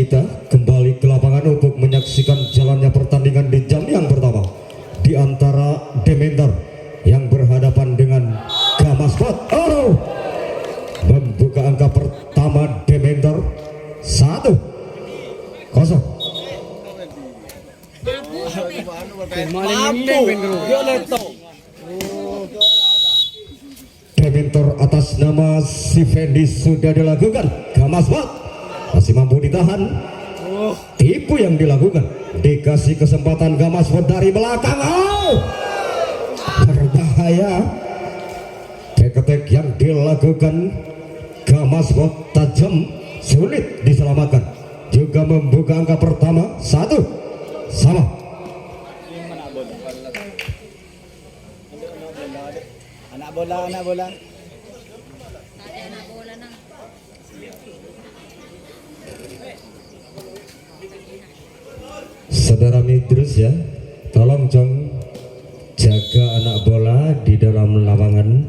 kita kembali ke lapangan untuk menyaksikan jalannya pertandingan di jam yang pertama di antara Dementor yang berhadapan dengan Gamaspot. Oh, membuka angka pertama Dementor 1-0. Dementor atas nama si Fendi sudah dilakukan. Gamaspot masih mampu ditahan. Tipu yang dilakukan, dikasih kesempatan Gamaspot dari belakang. Oh, berbahaya. Tek-tek yang dilakukan Gamaspot tajam, sulit diselamatkan. Juga membuka angka pertama 1-1. Anak bola. Saudara Midrus ya, tolong Jong jaga anak bola di dalam lapangan.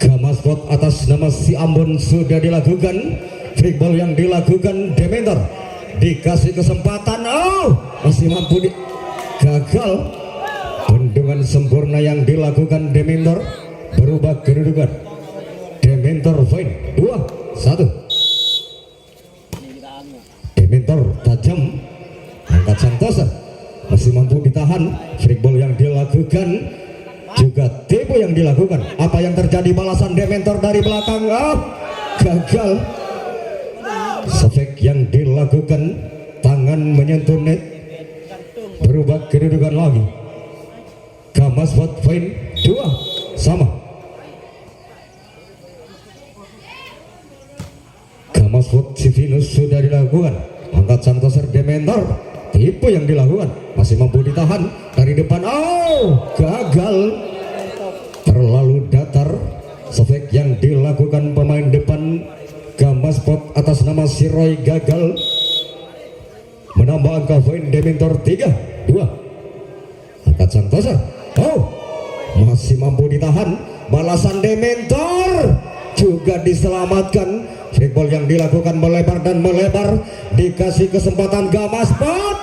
Gamaspot atas nama si Ambon sudah dilakukan. Free ball yang dilakukan Dementor, dikasih kesempatan. Oh, masih mampu gagal. Bendungan sempurna yang dilakukan Dementor, berubah kedudukan. Dementor point 2-1. Dementor tajam, angkat Santosa masih mampu ditahan. Free ball yang dilakukan, juga tipu yang dilakukan. Apa yang terjadi? Balasan Dementor dari belakang. Oh, gagal. Sefek yang dilakukan, tangan menyentuh net, berubah kedudukan lagi. Gamaspot point 2-2. Gamaspot si Venus sudah dilakukan. Angkat sang toser Dementor, tipu yang dilakukan, masih mampu ditahan dari depan. Oh, gagal. Terlalu datar. Sefek yang dilakukan pemain depan Gamaspot atas nama si Roy gagal. Menambah angka poin Dementor 3-2. Angkat sang toser. Oh, masih mampu ditahan. Balasan Dementor juga diselamatkan. Free ball yang dilakukan melebar dan melebar, dikasih kesempatan Gamaspot,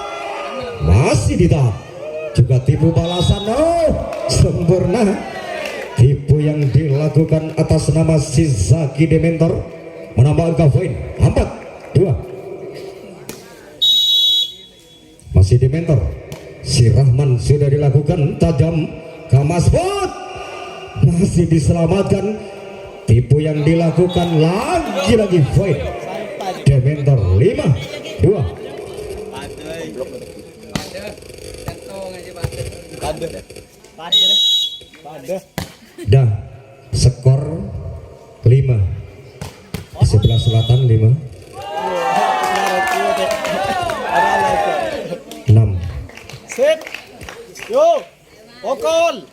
masih ditahan. Juga tipu balasan. Oh, sempurna. Tipu yang dilakukan atas nama si Zaki Dementor, menambah angka poin 4-2. Masih Dementor, si Rahman sudah dilakukan tajam. Gamaspot masih diselamatkan. Tipu yang dilakukan, lagi-lagi poin Dementor 5-2. Dah skor 5 di sebelah selatan 5 6. Sip. Yo. Pokol.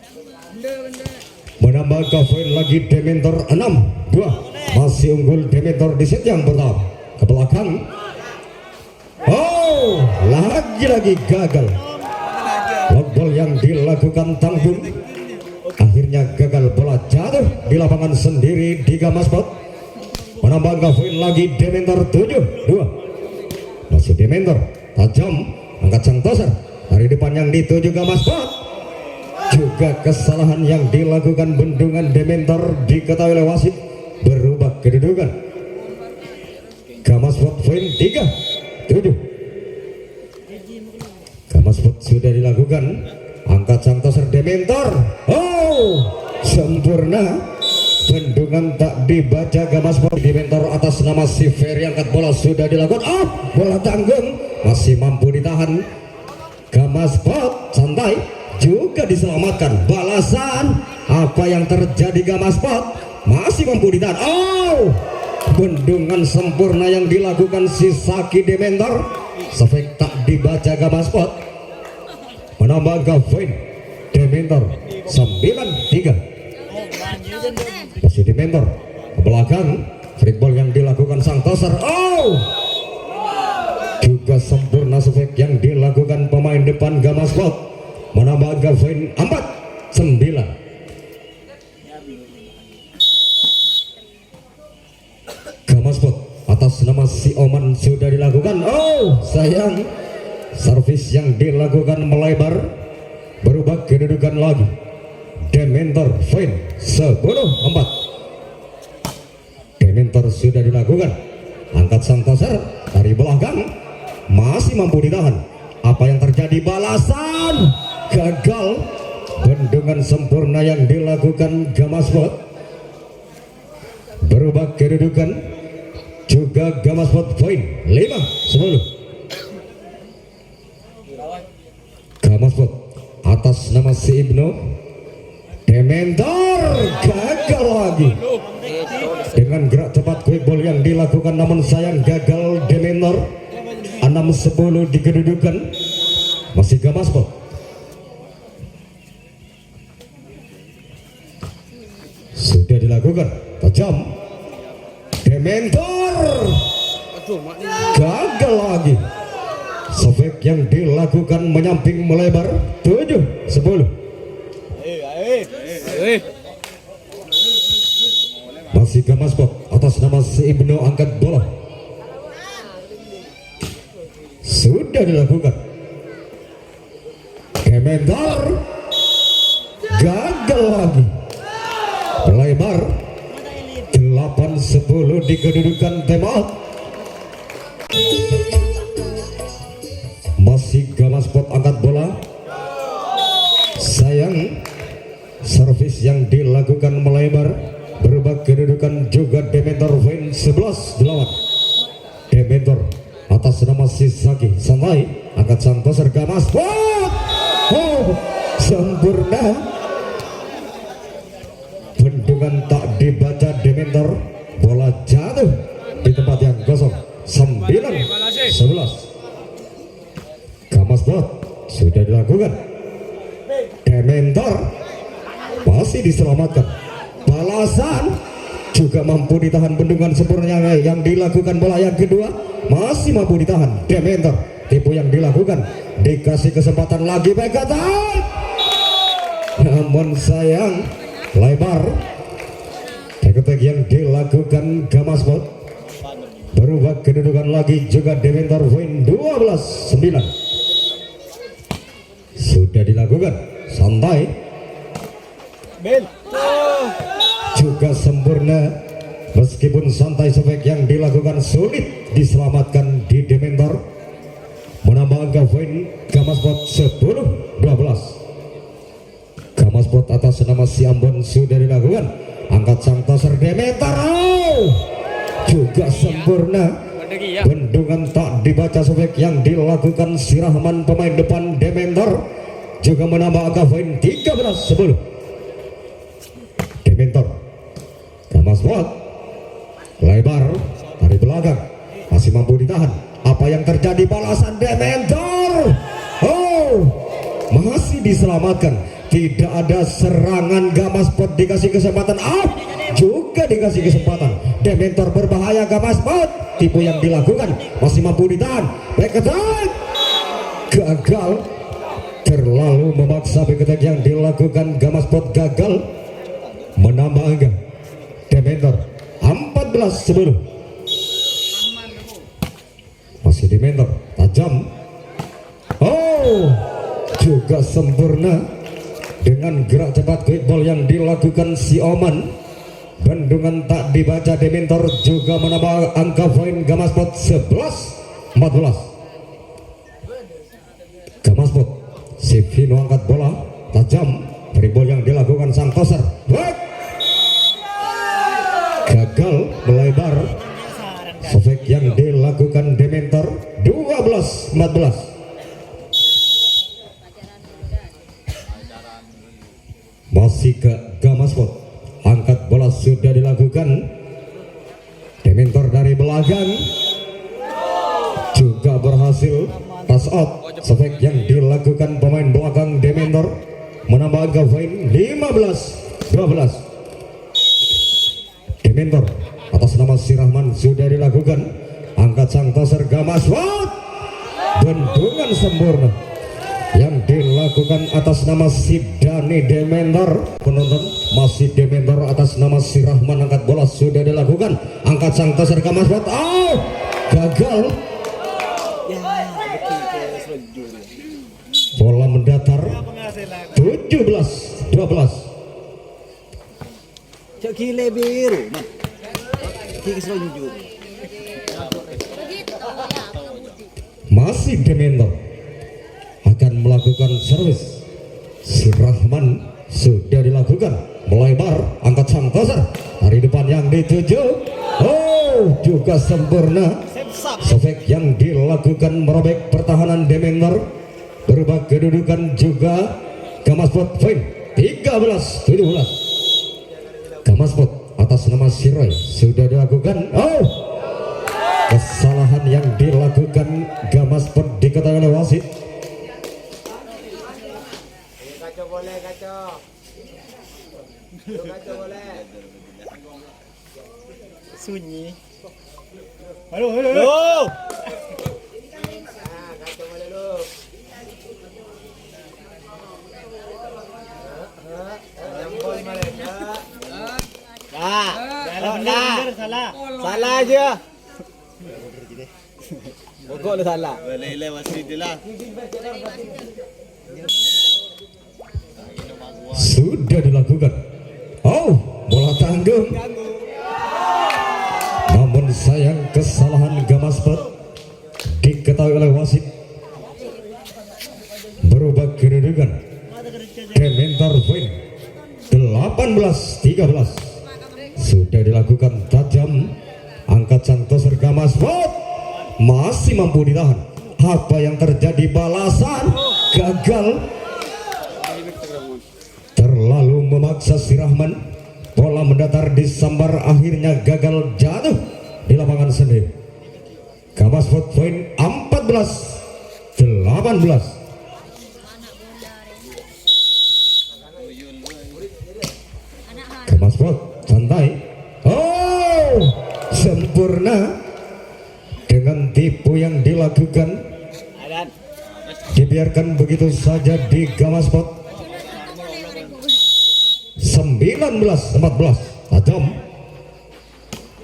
Menambah poin lagi Dementor 6-2. Masih unggul Dementor di set yang pertama. Ke belakang. Oh, lagi-lagi gagal. Long ball yang dilakukan Tanggung, akhirnya gagal. Bola jatuh di lapangan sendiri di Gamaspot. Menambah poin lagi Dementor 7-2. Masih Dementor tajam, angkat sang toser dari depan yang dituju Gamaspot. Juga kesalahan yang dilakukan Bendungan Dementor diketahui oleh wasit, berubah kedudukan. Gamaspot poin 3-7. Gamaspot sudah dilakukan. Angkat sang toser Dementor. Oh, sempurna. Bendungan tak dibaca. Gamaspot. Dementor atas nama si Ferry, angkat bola sudah dilakukan. Oh, bola tanggung, masih mampu ditahan. Gamaspot santai, juga diselamatkan. Balasan, apa yang terjadi? Gamaspot masih mampu ditahan. Oh, bendungan sempurna yang dilakukan si Zaki Dementor. Sefek tak dibaca Gamaspot. Menambah poin Dementor 9-3. Masih Dementor ke belakang. Free ball yang dilakukan sang toser. Oh, juga sempurna sefek yang dilakukan pemain depan Gamaspot. Menambah poin 4-9. Gamaspot atas nama si Oman sudah dilakukan. Oh, sayang servis yang dilakukan melebar, berubah kedudukan lagi. Dementor Fine 10-4. Dementor sudah dilakukan, angkat sang toser dari belakang, masih mampu ditahan. Apa yang terjadi? Balasan gagal. Bendungan sempurna yang dilakukan Gamasport, berubah kedudukan juga Gamasport Fine 5-10. Gamasport atas nama si Ibnu. Dementor gagal lagi dengan gerak cepat quick ball yang dilakukan, namun sayang gagal. Dementor 6-10 di kedudukan masih Gamasport. Sudah dilakukan tajam. Dementor gagal lagi. Sofek yang dilakukan menyamping melebar 7-10. Masih Gamasport atas nama si Ibnu, angkat bola. Sudah dilakukan. Dementor gagal lagi. Lebar 8-10 di kedudukan tembak. Masih Gamasport angkat bola. Sayang servis yang dilakukan melebar, berubah kedudukan juga Dementor Fine 11-8. Dementor atas nama Sisaki santai, angkat sang toser Gamasport. Oh, sempurna. Bendungan tak dibaca Dementor, bola jatuh di tempat yang kosong. 9-11. Gamasport sudah dilakukan. Dementor masih diselamatkan. Balasan juga mampu ditahan. Bendungan sempurna yang dilakukan bola yang kedua masih mampu ditahan. Dementor tipu yang dilakukan, dikasih kesempatan lagi back attack, namun sayang lebar. Back attack yang dilakukan Gamasport, berubah kedudukan lagi juga Dementor Fine 12-9. Sudah dilakukan santai juga sempurna, meskipun santai. Sofek yang dilakukan sulit diselamatkan di Dementor, menambah angka Fine Gamasport 10-12. Gamasport atas nama si Ambon sudah dilakukan, angkat sang toser Dementor. Oh, juga sempurna. Bendungan tak dibaca. Sofek yang dilakukan si Rahman pemain depan Dementor, juga menambah angka Fine 13-10. Dementor Gamasport lebar dari belakang, masih mampu ditahan. Apa yang terjadi? Balasan Dementor. Oh, masih diselamatkan. Tidak ada serangan. Gamasport dikasih kesempatan. Juga dikasih kesempatan. Dementor berbahaya. Gamasport tipu yang dilakukan, masih mampu ditahan. Back attack gagal. Terlalu memaksa. Back attack yang dilakukan Gamasport gagal, menambah angka Dementor 14-10. Masih Dementor tajam. Oh, juga sempurna dengan gerak cepat quick ball yang dilakukan si Oman. Bendungan tak dibaca. Dementor juga menambah angka Fine Gamasport 11-14. Gamasport si Vino angkat bola tajam dari ball yang dilakukan sang toser. Gagal melebar. Sofek yang dilakukan Dementor 12-14. Masih ke Gamasport, angkat bola sudah dilakukan. Dementor dari belakang juga berhasil pass out. Sofek yang dilakukan pemain belakang Dementor, menambah angka Fine 15-12. Dementor atas nama si Rahman sudah dilakukan, angkat sang toser Gamasport. Bendungan sempurna yang dilakukan atas nama si Dani Dementor. Penonton masih Dementor atas nama si Rahman, angkat bola sudah dilakukan, angkat sang toser Gamasport. Oh, gagal. ke selujur. Bola mendatar 17-12. Cak kile biru. Nah. Ke selujur. Masih Dementer akan melakukan servis. Si Rahman sudah dilakukan, melebar, angkat sang toser dari depan yang dituju. Oh, juga sempurna. Sofek yang dilakukan merobek pertahanan Dementer. Berubah kedudukan juga Gamaspot poin 13-17. Gamaspot atas nama Siroy sudah dilakukan. Oh, kesalahan yang dilakukan Gamaspot diketahui oleh wasit. Kacau boleh kacau. Kacau boleh. Sunyi. Halo, halo, halo. Kacau boleh lu. Jambol mereka. Salah. Salah aja. Pokok lu salah. Boleh wasit lah. Sudah dilakukan. Oh, bola tanggung. Namun sayang kesalahan Gamaspot diketahui oleh wasit. Berubah kedudukan. Dementer poin 18-13. Sudah dilakukan tajam. Angkat sang toser Gamaspot masih mampu ditahan. Apa yang terjadi? Balasan gagal. Terlalu memaksa si Rahman. Bola mendatar disambar, akhirnya gagal jatuh di lapangan sendiri. Gamaspot poin 14-18. Gamaspot santai. Oh, sempurna. Dengan tipu yang dilakukan, dibiarkan begitu saja di Gamaspot. 19-14. Tajam.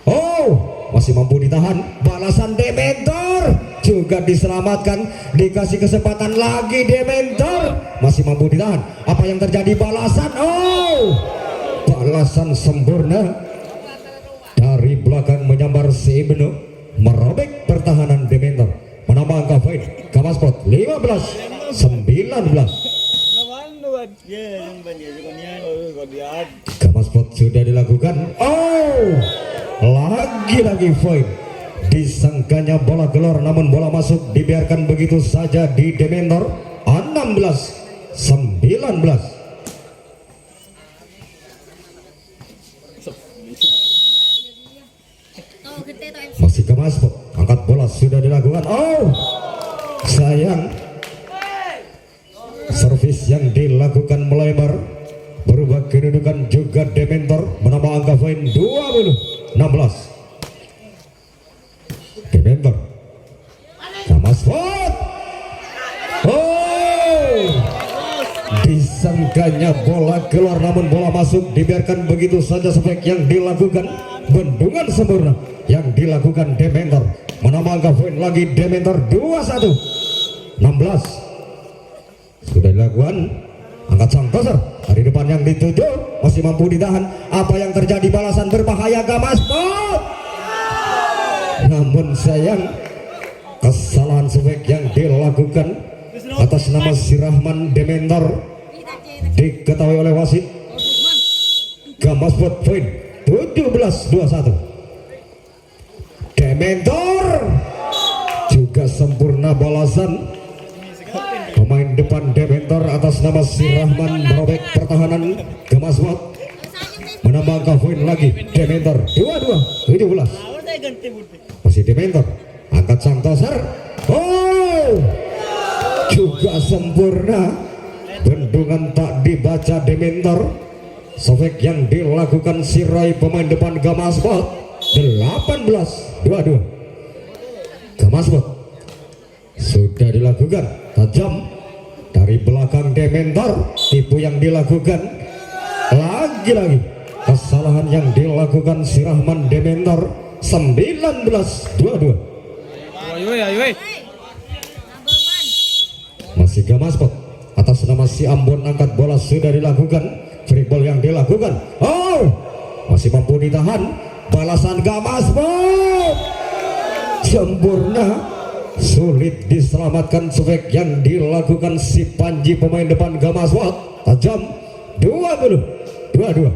Oh, masih mampu ditahan. Balasan Dementer juga diselamatkan. Dikasih kesempatan lagi Dementer, masih mampu ditahan. Apa yang terjadi? Balasan. Oh, balasan sempurna dari belakang menyambar si Ibnu, merobek pertahanan Dementer, menambah angka poin Gamaspot 15-19. Gamaspot sudah dilakukan. Oh, lagi-lagi poin. Disangkanya bola keluar, namun bola masuk, dibiarkan begitu saja di Dementer. 16-19. Masih Gamaspot, angkat bola sudah dilakukan. Oh, sayang. Servis yang dilakukan melebar, berubah kedudukan juga Dementer, menambah angka poin 20-16. Dementer, Gamaspot. Oh, disangkanya bola keluar, namun bola masuk, dibiarkan begitu saja. Sofek yang dilakukan, bendungan sempurna yang dilakukan Dementer, menambah angka poin lagi Dementer 21-16. Sudah dilakukan. Angkat sang toser dari depan yang dituju, masih mampu ditahan. Apa yang terjadi? Balasan berbahaya Gamaspot. Namun sayang, kesalahan Sofek yang dilakukan atas nama si Rahman Dementer diketahui oleh wasit. Gamaspot poin 17-21. Dementer juga sempurna balasan. Pemain depan Dementer atas nama si Rahman merobek pertahanan Gamaspot, menambah angka poin lagi Dementer 22-17. Masih Dementer, angkat sang toser. Oh, juga sempurna. Bendungan tak dibaca Dementer. Sofek yang dilakukan Sirai, pemain depan Gamaspot. 18-22. Gamaspot sudah dilakukan tajam dari belakang Dementer. Tipu yang dilakukan, lagi-lagi kesalahan yang dilakukan si Rahman Dementer. 19-22. masih Gamaspot atas nama si Ambon, angkat bola sudah dilakukan, free ball yang dilakukan, masih mampu ditahan, balasan Gamaspot sempurna, sulit diselamatkan sobek yang dilakukan si Panji pemain depan Gamaspot, tajam 22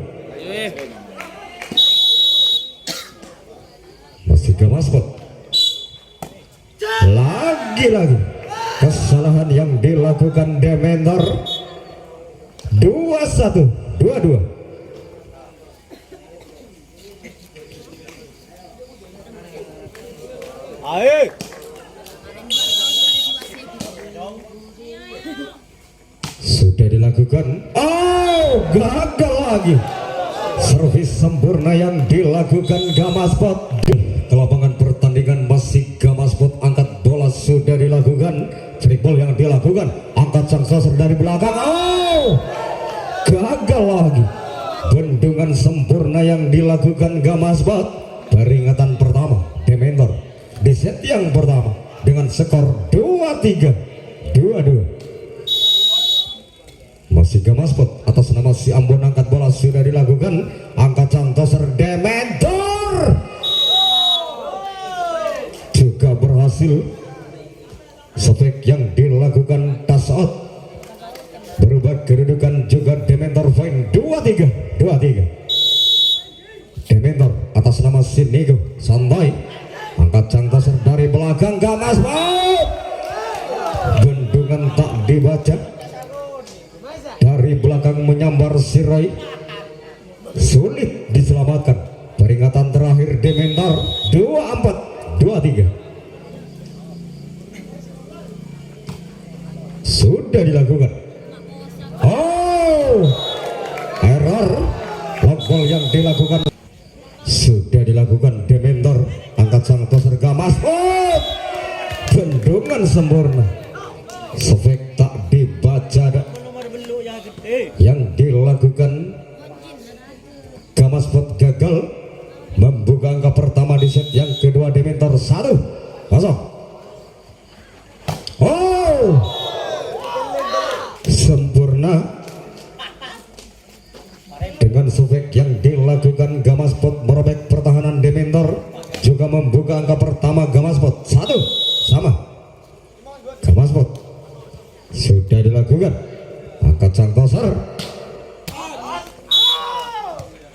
masih Gamaspot, lagi-lagi kesalahan yang dilakukan Dementor, 22 Ayo. sudah dilakukan, gagal lagi, servis sempurna yang dilakukan Gamaspot. Ke lapangan pertandingan masih Gamaspot, angkat bola sudah dilakukan, free ball yang dilakukan, angkat sang sosok dari belakang, gagal lagi, bendungan sempurna yang dilakukan Gamaspot. Peringatan pertama Dementor di set yang pertama dengan skor 22. Masih Gamaspot atas nama si Ambon, angkat bola sudah dilakukan, angkat sang toser Dementor juga berhasil, sobek yang dilakukan touch out, berubah kedudukan juga Dementor point 23. Dementor atas nama si Nigo santai, angkat sang toser dari belakang Gamaspot, bendungan tak dibaca, dari belakang menyambar Sirai, sulit diselamatkan. Peringatan terakhir Dementor 24-23 sudah dilakukan. Error lockball yang dilakukan sudah dilakukan Dementor, angkat sang toser Gamaspot, bendungan sempurna, sobek tak dibaca yang dilakukan Gamaspot gagal membuka angka pertama di set yang kedua. Dementor 1-0. Sempurna dengan sobek yang dilakukan Gamaspot, merobek pertahanan Dementor, juga membuka angka pertama Gamaspot 1-1. Gamaspot sudah dilakukan, angkat sang toser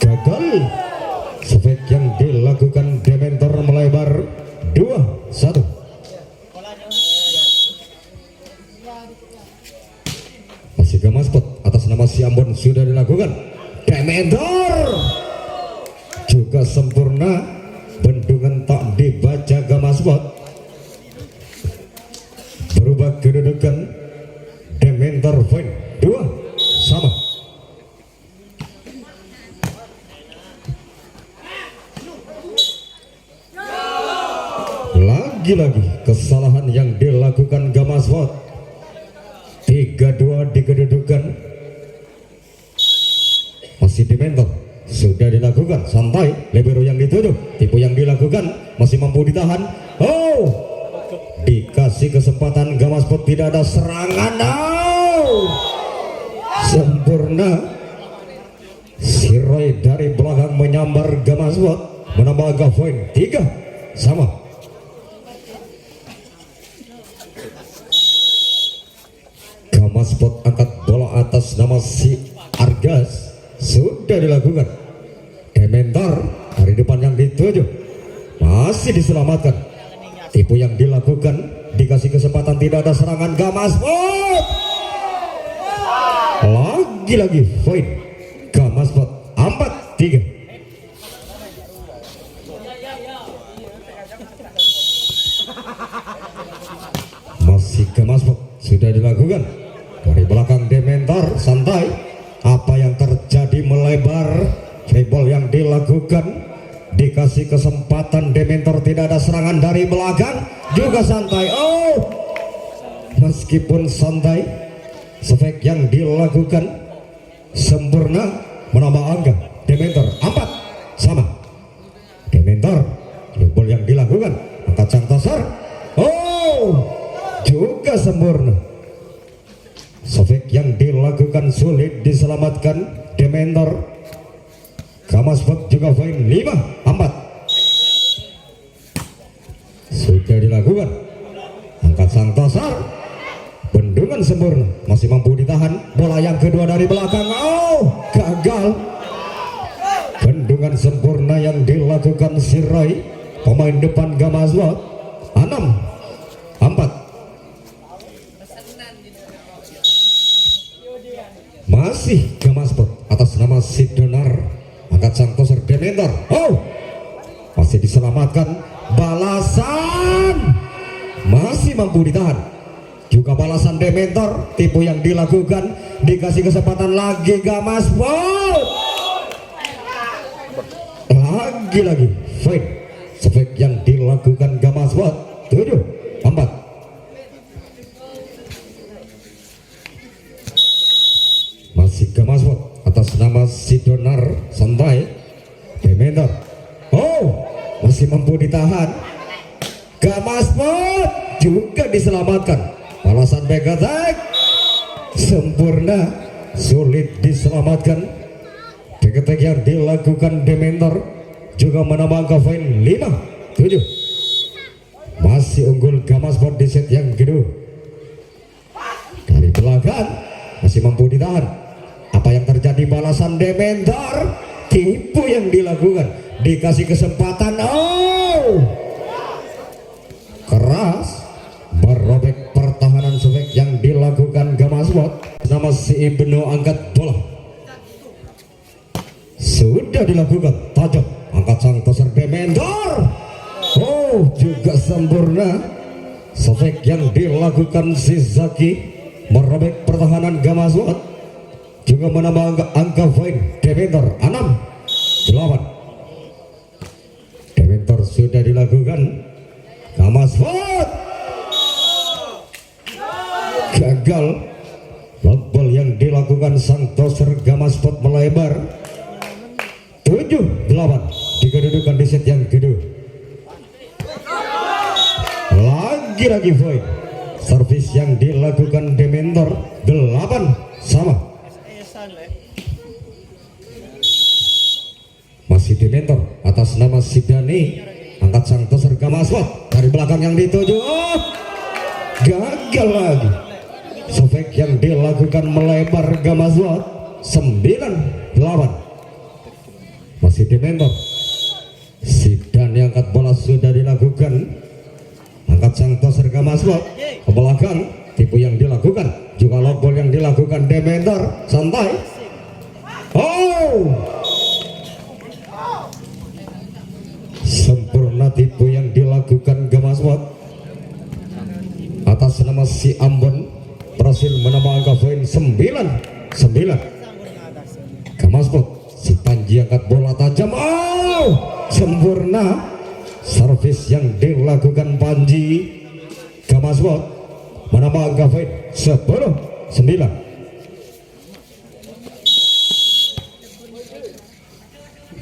gagal, sobek yang dilakukan Dementor melebar 2-1. Masih Gamaspot atas nama si Ambon sudah dilakukan, Dementor juga sempurna, bendungan tak dibaca Gamaspot, berubah kedudukan Dementor point 2-2. Lagi-lagi kesalahan yang dilakukan Gamaspot, 3-2 di kedudukan. Masih Dementor sudah dilakukan, santai, libero yang dituju, tipu yang dilakukan, masih mampu ditahan. Dikasih kesempatan Gamaspot, tidak ada serangan. Sempurna, Sirai dari belakang menyambar Gamaspot, menambah angka poin 3-3. Gamaspot angkat bola atas nama si Argas sudah dilakukan. Dementor dari depan yang dituju masih diselamatkan, tipu yang dilakukan, dikasih kesempatan, tidak ada serangan Gamaspot. Lagi-lagi poin Gamaspot 4-3. Masih Gamaspot sudah dilakukan, dari belakang Dementor santai, apa yang terjadi melebar, free ball yang dilakukan, dikasih kesempatan Dementor, tidak ada serangan dari belakang, juga santai. Meskipun santai, sobek yang dilakukan sempurna, menambah angka Dementor 4-4. Dementor, free ball yang dilakukan, angkat sang toser, juga sempurna, Sofek yang dilakukan sulit diselamatkan Dementor. Gamasbot juga poin 5-4. Sudah dilakukan. Angkat sang tosar. Bendungan sempurna masih mampu ditahan. Bola yang kedua dari belakang. Oh, gagal. Bendungan sempurna yang dilakukan si Roy, pemain depan Gamasbot. 6-4. Masih Gamasbot atas nama si Donar. Angkat sang toser Dementor. Oh, masih diselamatkan. Balasan masih mampu ditahan. Juga balasan Dementor. Tipu yang dilakukan. Dikasih kesempatan lagi Gamasbot. Lagi fight. Sofek yang dilakukan Gamasbot. 7-4. Masih Gamasbot atas nama si Donar. Santai Dementor. Oh, masih mampu ditahan. Gamasbot juga diselamatkan. Balasan back attack sempurna, sulit diselamatkan. Back attack yang dilakukan Dementor juga menambah angka poin 5-7. Masih unggul Gamasbot di set yang kedua. Dari belakang masih mampu ditahan. Apa yang terjadi? Balasan Dementor. Tipu yang dilakukan. Dikasih kesempatan. Oh, keras. Berobek pertahanan Sofek yang dilakukan Gamasbot. Nama si Ibnu angkat bola. Sudah dilakukan. Tajam. Angkat sang toser Dementor. Oh, juga sempurna. Sofek yang dilakukan si Zaki. Merobek pertahanan Gamasbot. Juga menambah angka poin Dementor 6-8. Dementor sudah dilakukan. Gamasbot gagal. Lockball yang dilakukan sang toser Gamasbot melebar. 7-8 di kedudukan di set yang kedua. Lagi-lagi poin. Servis yang dilakukan Dementor 8-sama. Masih Dementor atas nama si Dani. Angkat sang toser Gamasbot dari belakang yang dituju. Oh, gagal lagi. Sofek yang dilakukan melebar Gamasbot. 9-8. Masih Dementor. Si Dani angkat bola sudah dilakukan. Angkat sang toser Gamasbot ke belakang. Tipu yang dilakukan. Juga lockball yang dilakukan Dementor. Santai. Oh, sempurna tipu yang dilakukan Gamasbot atas nama si Ambon. Berhasil menambah angka poin 9-9. Gamasbot. Si Panji angkat bola tajam. Oh, sempurna. Servis yang dilakukan Panji. Gamasbot menambah angka poin 10-9.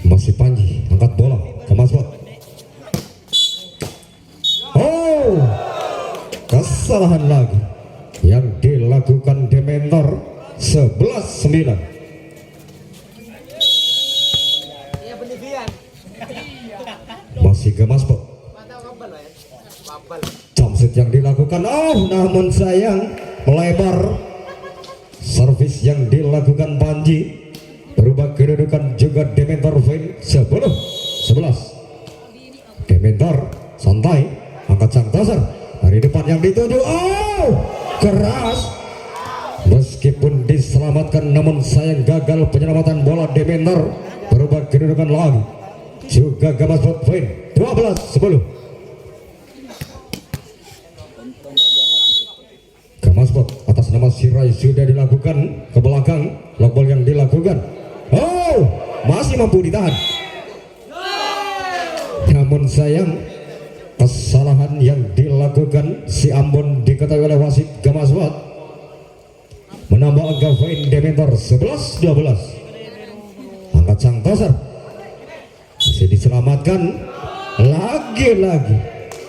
Masih Panji angkat bola. Gamasbot. Oh, kesalahan lagi yang dilakukan Dementor. 11-9. Masih Gamasbot. Jumpset yang dilakukan. Oh, namun sayang melebar. Servis yang dilakukan Panji. Berubah kedudukan juga Dementor poin 10-11. Dementor santai. Angkat sang toser dari depan yang dituju. Oh, keras. Meskipun diselamatkan namun sayang gagal penyelamatan bola Dementor. Berubah kedudukan lagi. Juga Gamasbot poin 12-10. Gamasbot atas nama Sirai sudah dilakukan ke belakang. Lockball yang dilakukan. Oh, masih mampu ditahan. Namun sayang kesalahan yang dilakukan si Ambon diketahui oleh wasit Gamasbot. Menambah angka poin Dementor 11-12. Angkat sang toser masih diselamatkan. Lagi-lagi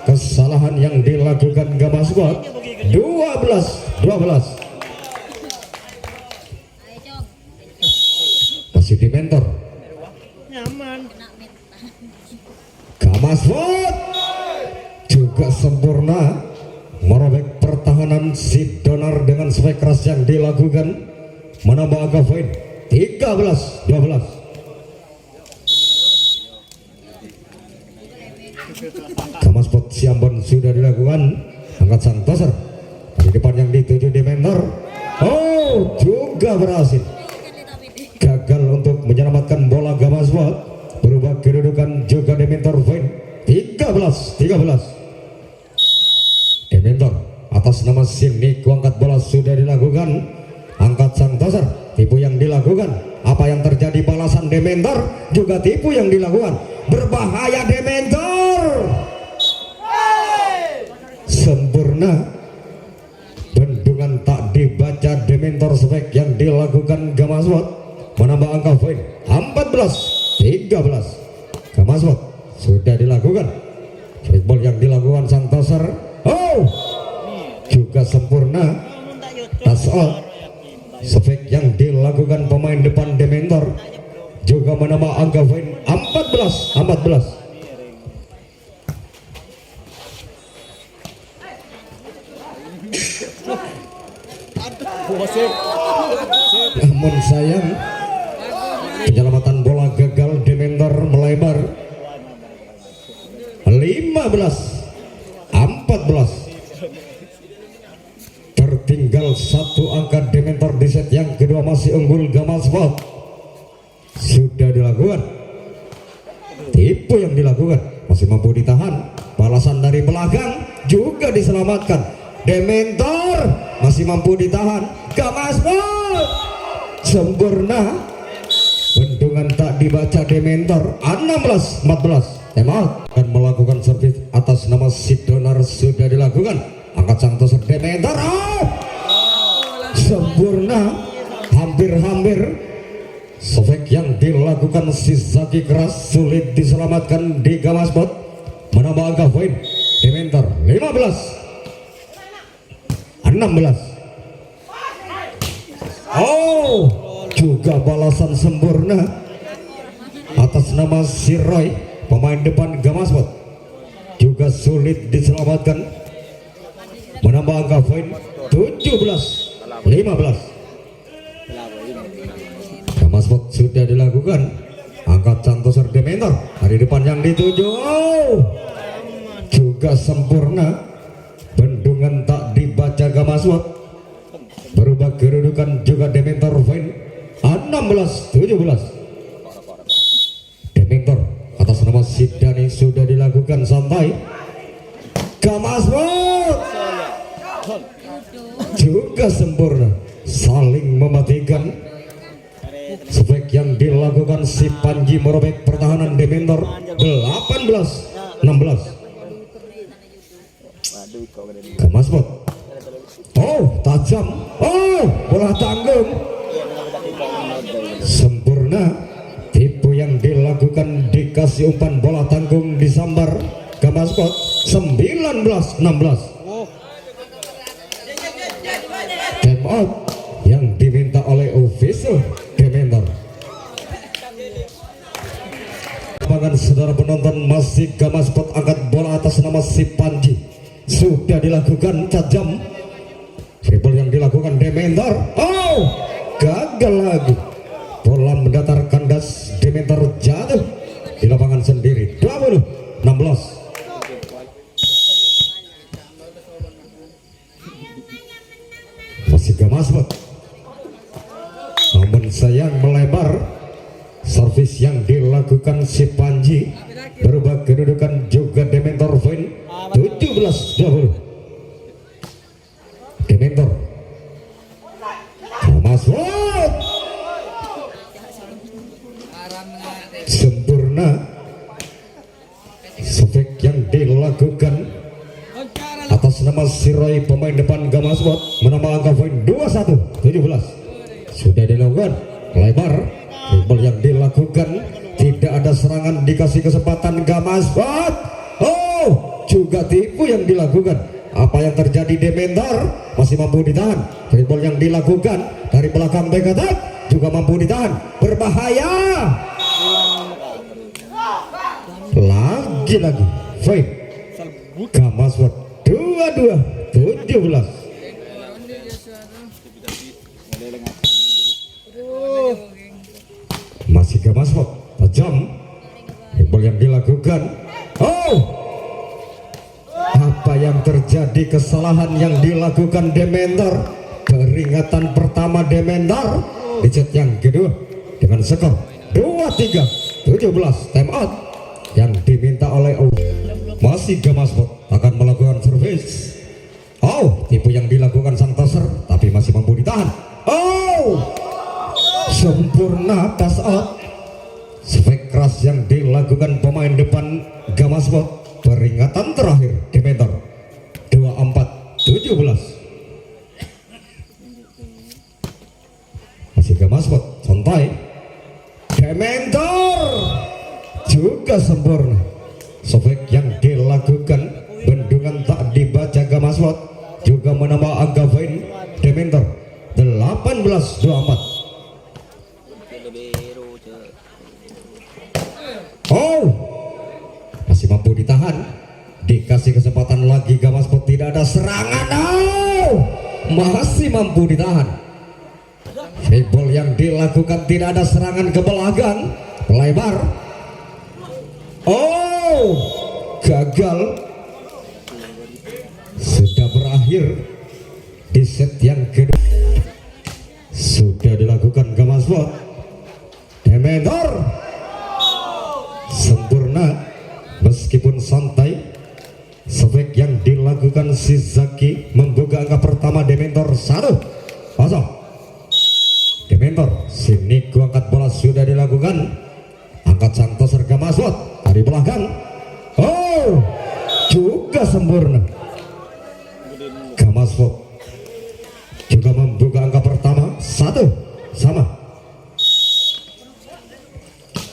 kesalahan yang dilakukan Gamasbot. 12-12. Dementor. Nyaman. Gamaswot juga sempurna merobek pertahanan si Donar dengan spek keras yang dilakukan, menambah angka poin 13-12. Gamaswot Siambon sudah dilakukan, angkat sang toser di depan yang dituju Dementor. Oh, juga berhasil, gagal untuk menyelamatkan bola. Gamaswot berubah kedudukan juga Dementor poin 13-13. Dementor atas nama Sini angkat bola sudah dilakukan, angkat sang toser, tipu yang dilakukan. Apa yang terjadi? Balasan Dementor juga tipu yang dilakukan, berbahaya Dementor. Sempurna, bendungan tak dibaca Dementor spek yang dilakukan Gamaswot, menambah angka poin 14-13. Gamaswot sudah dilakukan, streetball yang dilakukan sang toser, oh juga sempurna, touch out spek yang dilakukan pemain depan Dementor juga menambah angka poin 14-14. Namun sayang, penyelamatan bola gagal. Dementor melebar 15-14. Tertinggal satu angka Dementor di set yang kedua, masih unggul Gamaswot. Sudah dilakukan, tipu yang dilakukan, masih mampu ditahan. Balasan dari belakang juga diselamatkan. Dementor masih mampu ditahan. Gamaswot sempurna, bendungan tak dibaca Dementor. 16-14. Time out. Dan melakukan servis atas nama Sidonar sudah dilakukan, angkat sang toser Dementor. Oh! Sempurna, hampir-hampir. Sofek yang dilakukan si Zaki keras, sulit diselamatkan di Gamaswot, menambah angka poin Dementor 15-16. Oh, juga balasan sempurna atas nama si Roy, pemain depan Gamaswot, juga sulit diselamatkan, menambah angka poin 17-15. Gamaswot sudah dilakukan, angkat sang toser Dementor dari depan yang dituju. Oh, juga sempurna, bendungan tak dibaca Gamaswot, berubah kedudukan juga Dementor poin 16-17. Dementor atas nama Sidani sudah dilakukan santai. Gamaswot juga sempurna, saling mematikan. Spek yang dilakukan si Panji merobek pertahanan Dementor 18-16. Gamaswot, oh tajam, oh bola tanggung, sempurna. Tipu yang dilakukan, dikasih umpan bola tanggung disambar Gamaswot 19-16. Time out yang diminta oleh official Dementor. Lapangan saudara penonton, masih Gamaswot angkat bola atas nama si Panji sudah dilakukan, tajam. Dribble yang dilakukan Dementor, oh gagal lagi. Bola mendatar kandas, Dementor jatuh di lapangan sendiri. 20-16. Masih Gamaswot, namun sayang melebar. Servis yang dilakukan si Panji, berubah kedudukan juga Dementor poin 17-20. Dementor, Gamaswot sempurna. Sofek yang dilakukan atas nama Siroy, pemain depan Gamaswot, menambah angka poin 21-17. Sudah dilakukan, lebar. Dribble yang dilakukan, tidak ada serangan, dikasih kesempatan Gamaswot. Oh, juga tipu yang dilakukan. Apa yang terjadi? Dementor masih mampu ditahan. Dribble yang dilakukan dari belakang back attack. juga mampu ditahan, berbahaya. Lagi-lagi fight Gamaswat 22-17. Masih Gamaswat tajam ball yang dilakukan. Oh, apa yang terjadi, kesalahan yang dilakukan Dementor. Peringatan pertama Dementor di set yang kedua dengan skor 23-17. Time out yang diminta oleh masih Gamaswat akan melakukan servis. Oh, tipu yang dilakukan sang toser tapi masih mampu ditahan. Oh, sempurna pass out. Spek keras yang dilakukan pemain depan Gamaswat. Peringatan terakhir Dementor 24-17. Masih Gamaswat santai. Dementor juga sempurna. Spek yang dilakukan, bendungan tak dibaca Gamaswat juga menambah angka poin Dementor 18-24. Oh, masih mampu ditahan. Dikasih kesempatan lagi Gamaswat, tidak ada serangan. Oh, masih mampu ditahan. Ball yang dilakukan, tidak ada serangan ke belakang, lebar. Oh, gagal. Sudah berakhir di set yang kedua. Sudah dilakukan Gamaswat. Dementor sempurna meskipun santai. Spek yang dilakukan Shizaki membuka angka pertama Dementor 1-0. Dementor sini angkat bola sudah dilakukan. Angkat sang toser Gamaswat dari belakang. Oh, juga sempurna. Gamaswat juga membuka angka pertama 1-1.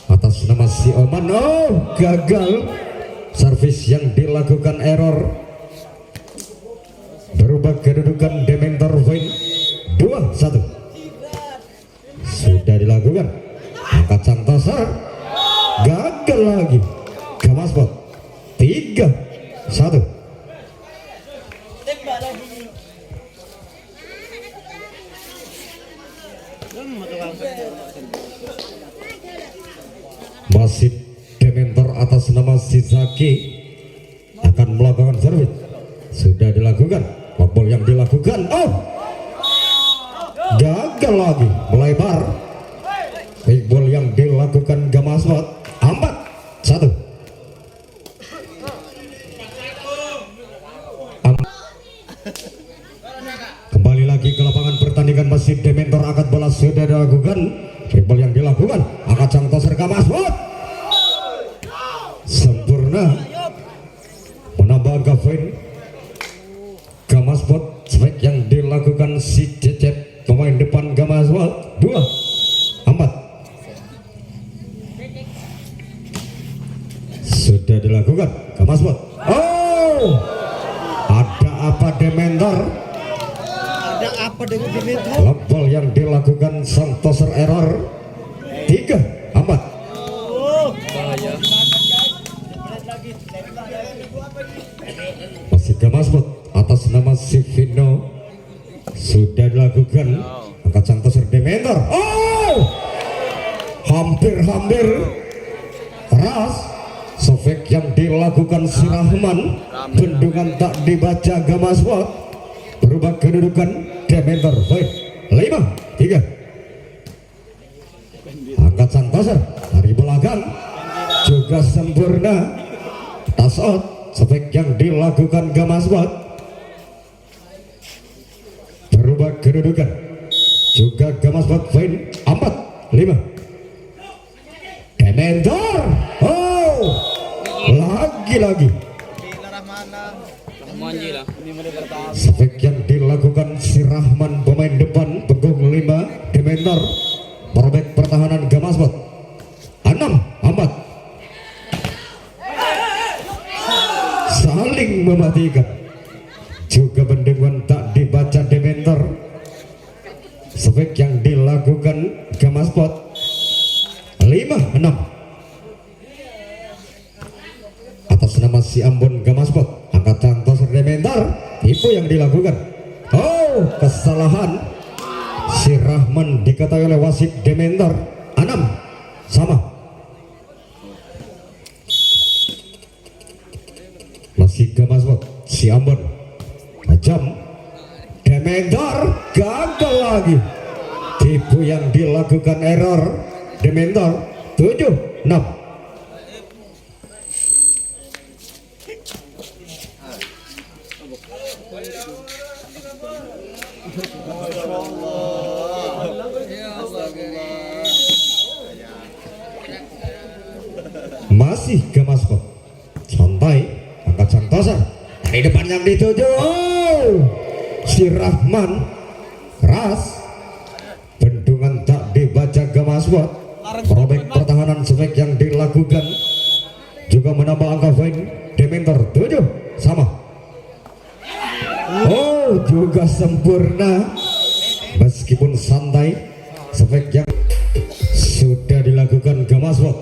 Atas nama si Oman. Oh, gagal. Servis yang dilakukan error. Berubah kedudukan Dementor point 2-1. Sudah dilakukan. Angkat sang toser. Gagal lagi. Gamaswat 3-1. Masih Dementor atas nama Shizaki akan melakukan servis. Sudah dilakukan. Ball yang dilakukan. Oh, gagal lagi, melebar. Ball yang dilakukan Gamaswat 4-1. Kembali lagi ke lapangan pertandingan. Masih Dementor angkat bola sudah dilakukan. Ball yang dilakukan, angkat sang toser Gamaswat sempurna menambah angka poin Gamaswat. Spek yang dilakukan si Cecep pemain depan Gamaswat 2-4. Sudah dilakukan Gamaswat. Oh, ada apa Dementor? Ada apa dengan Dementor? Ball yang dilakukan sang toser error 3-4. Masih Gamaswat atas nama Sivino sudah dilakukan. Angkat sang toser Dementor. Oh, hampir keras. Sofek yang dilakukan si Rahman, bendungan tak dibaca Gamaswat. Berubah kedudukan Dementor poin 5-3. Angkat sang toser dari belakang juga sempurna. Tas out. Spek yang dilakukan Gamaswat. Berubah kedudukan juga Gamaswat poin 4-5. Dementor. Oh, lagi-lagi spek yang dilakukan si Rahman pemain depan punggung 5 Dementor. Merobek pertahanan Gamaswat 6-4. Saling mematikan. Juga bendungan tak dibaca Dementor. Spek yang dilakukan Gamaspot 5-6 atas nama si Ambon Gamaspot. Angkat cantos Dementor, tipu yang dilakukan. Oh, kesalahan si Rahman diketahui oleh wasit Dementor. 6 sama. Masih Gamaspot, si Ambon tajam. Dementor gagal lagi. Tipu yang dilakukan, error Dementor. 7-6. Masih Gamaspot santai, angkat santosan dari depan yang dituju. Oh, si Rahman keras, bendungan tak dibaca Gamaspot. Robek pertahanan sebaik yang dilakukan juga menambah angka poin. Dementor 7 sama. Oh, juga sempurna meskipun santai sebaik yang sudah dilakukan Gamaspot.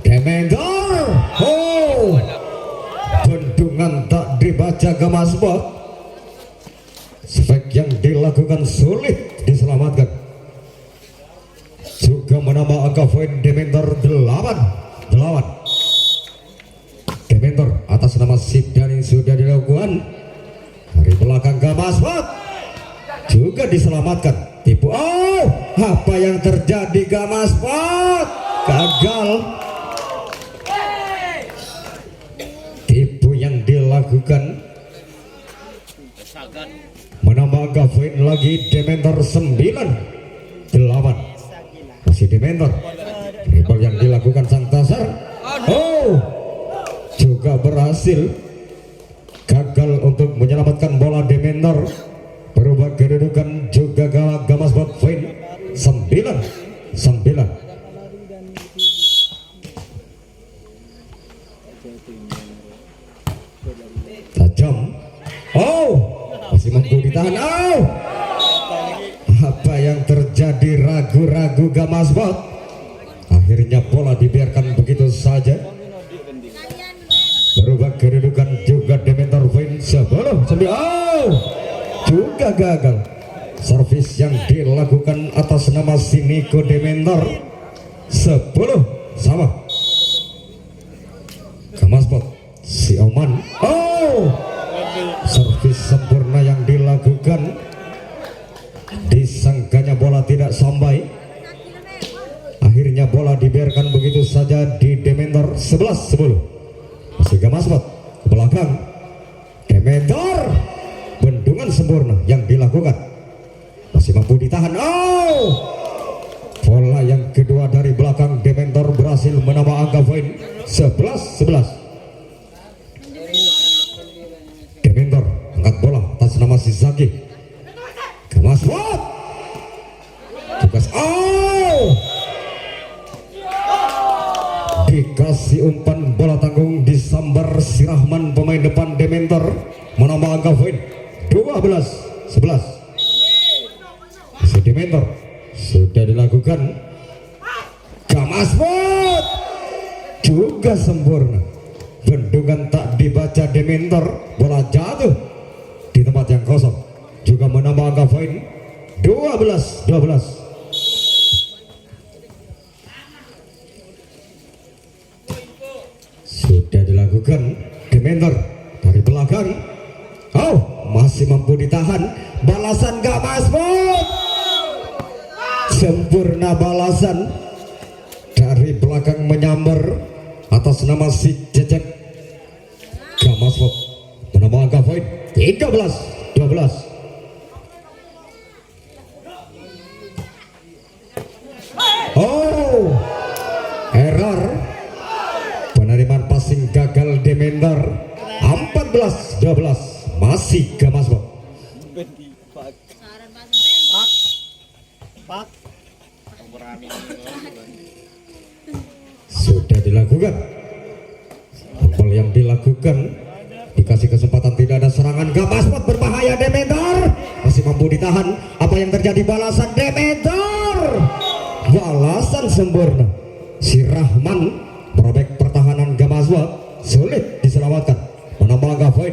Dementor, oh, bendungan tak dibaca Gamaspot. Sebaik yang dilakukan sulit diselamatkan. Juga menambah angka poin. Dementor 8. Dementor atas nama Sidani sudah dilakukan. Dari belakang Gamaspot juga diselamatkan. Tipu, oh, apa yang terjadi? Gamaspot gagal. Tipu yang dilakukan menambah angka poin lagi. Dementor 9-8. Masih Dementor. Dribble yang dilakukan sang tasar, oh, juga berhasil. Gagal untuk menyelamatkan bola. Dementor berubah kedudukan juga. Gamaspot poin 9-9. Tajam, oh, masih mampu ditahan. Oh, apa yang terjadi? Ragu-ragu Gamaspot. Akhirnya bola dibiarkan begitu saja. Berubah kedudukan juga. Dementor poin 10-9. Oh, juga gagal. Servis yang dilakukan atas nama si Niko Dementor. 10 sama. Gamaspot, si Oman, oh, servis sempurna yang dilakukan. Disangkanya bola tidak sampai. Akhirnya bola dibiarkan begitu saja di Dementor. 11-10. Masih Gamaspot ke belakang. Dementor, bendungan sempurna yang dilakukan. Masih mampu ditahan. Oh, bola yang kedua dari belakang. Dementor berhasil menambah angka poin. 11-11. Dementor angkat bola atas nama si Zaki. Gamaspot tugas, oh, dikasih umpan bola tanggung, disambar si Rahman pemain depan Dementor. Menambah angka poin 12-11. Si Dementor sudah dilakukan. Gamaspot juga sempurna. Bendungan tak dibaca Dementor. Bola jatuh di tempat yang kosong. Juga menambah angka poin 12-12. Sudah dilakukan. Dementor dari belakang. Oh, masih mampu ditahan. Balasan Gamaspot. Sempurna balasan dari belakang menyambar atas nama si Cecep. Gamaspot menambah angka poin 13-12. Oh, error. Penerimaan passing gagal Dementor. 14-12. Masih Gamaspot. Sudah dilakukan. Tampil yang dilakukan. Dikasih kesempatan, tidak ada serangan. Gamaspot berbahaya. Dementor masih mampu ditahan. Apa yang terjadi? Balasan Dementor. balasan sempurna. Si Rahman merobek pertahanan Gamaswat, sulit diselamatkan, menambah angka poin.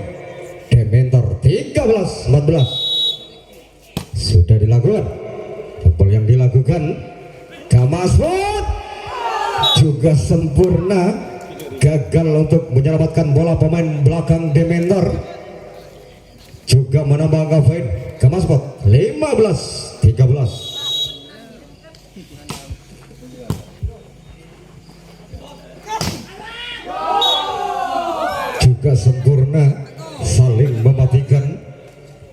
Dementor 13-14 sudah dilakukan. Football yang dilakukan Gamaswat juga sempurna, gagal untuk menyelamatkan bola pemain belakang Dementor, juga menambah angka poin. Gamaswat 15-13. juga sempurna, saling mematikan.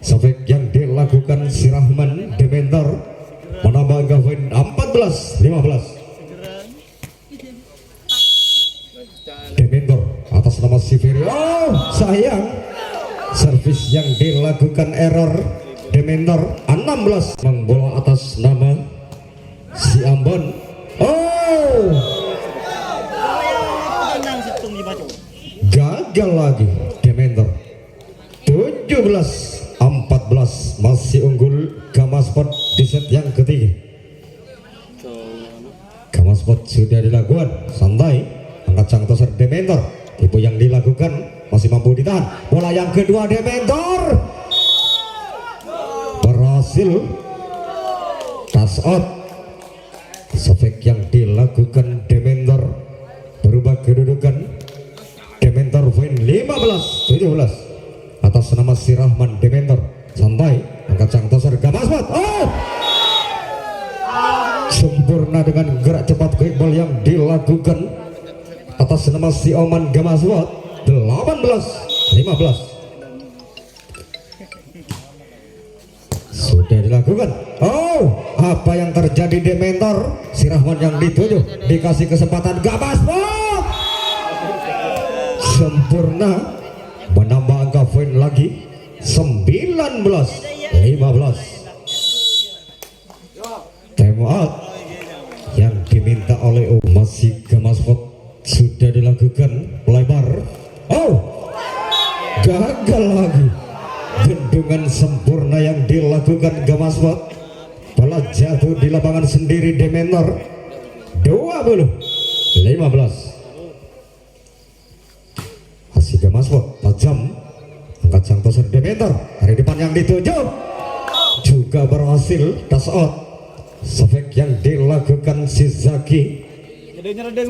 Sofek yang dilakukan si Rahman Dementor menambah angka poin 14-15. Dementor atas nama si Ferry, oh sayang, servis yang dilakukan error. Dementor 16 membola atas nama si Ambon, oh gagal lagi. Dementor 17-14 masih unggul Gamaswat di set yang ketiga. Gamaswat sudah dilakukan santai, angkat sang toser Dementor, tipe yang dilakukan masih mampu ditahan. Bola yang kedua Dementor berhasil touch out. Sofek yang dilakukan Dementor berubah kedudukan. Dementor poin 15-17 atas nama si Rahman Dementor. Santai, angkat sang toser Gamaswat, oh sempurna dengan gerak cepat quickball yang dilakukan atas nama si Oman Gamaswat. 18-15 sudah dilakukan. Oh, apa yang terjadi Dementor? Si Rahman yang dituju, dikasih kesempatan Gamaswat sempurna, menambah angka poin lagi 19-15. Time out yang diminta oleh masih Gamaswat sudah dilakukan. Lebar, oh gagal lagi. Bendungan sempurna yang dilakukan Gamaswat, bola jatuh di lapangan sendiri Dementor. 20-15 masih Gamaswat tajam, angkat sang toser Dementor dari depan yang dituju, juga berhasil touch out. Sofek yang dilakukan si Zaki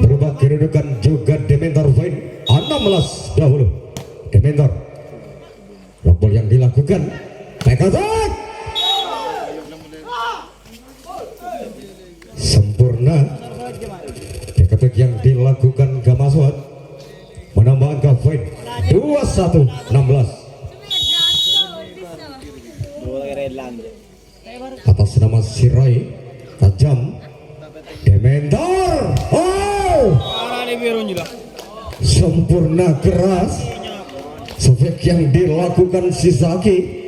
berubah kedudukan juga Dementor poin 16-20. Dementor lombol yang dilakukan back attack sempurna. Back attack yang dilakukan Gamaswat menambah angka poin 21-16 atas nama Sirai. Tajam Dementor, oh sempurna keras. Sofek yang dilakukan si Zaki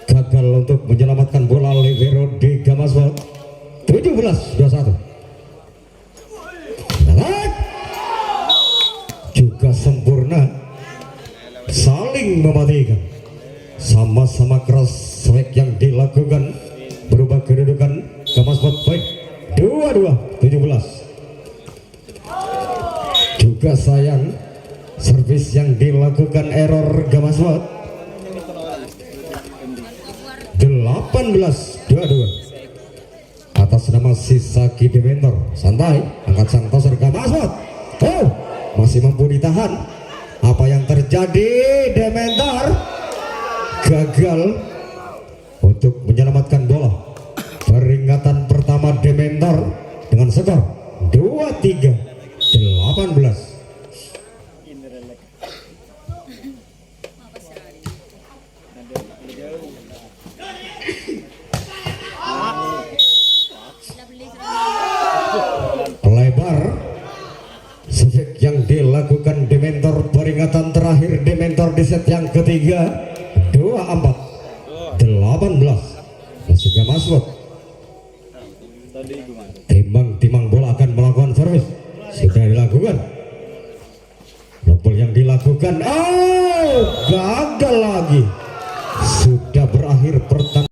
gagal untuk menyelamatkan bola libero di Gamaswat. 17-21 juga sempurna, saling mematikan, sama-sama keras. Sofek yang dilakukan berubah kedudukan Gamaswat poin 22-17. juga sayang, servis yang dilakukan error Gamaswat. 18-22 atas nama Sisaki Dementor. Santai, angkat sang toser Gamaswat. Oh, masih mampu ditahan. Apa yang terjadi? Dementor gagal untuk menyelamatkan bola. Peringatan pertama Dementor dengan skor 23-18. Lebar sejak yang dilakukan Dementor. Peringatan terakhir Dementor di set yang ketiga 24-18. Masih Gamaswat. Timbang bola akan melakukan servis. Sudah dilakukan. Double yang dilakukan. Oh, gagal lagi. Sudah berakhir pertandingan.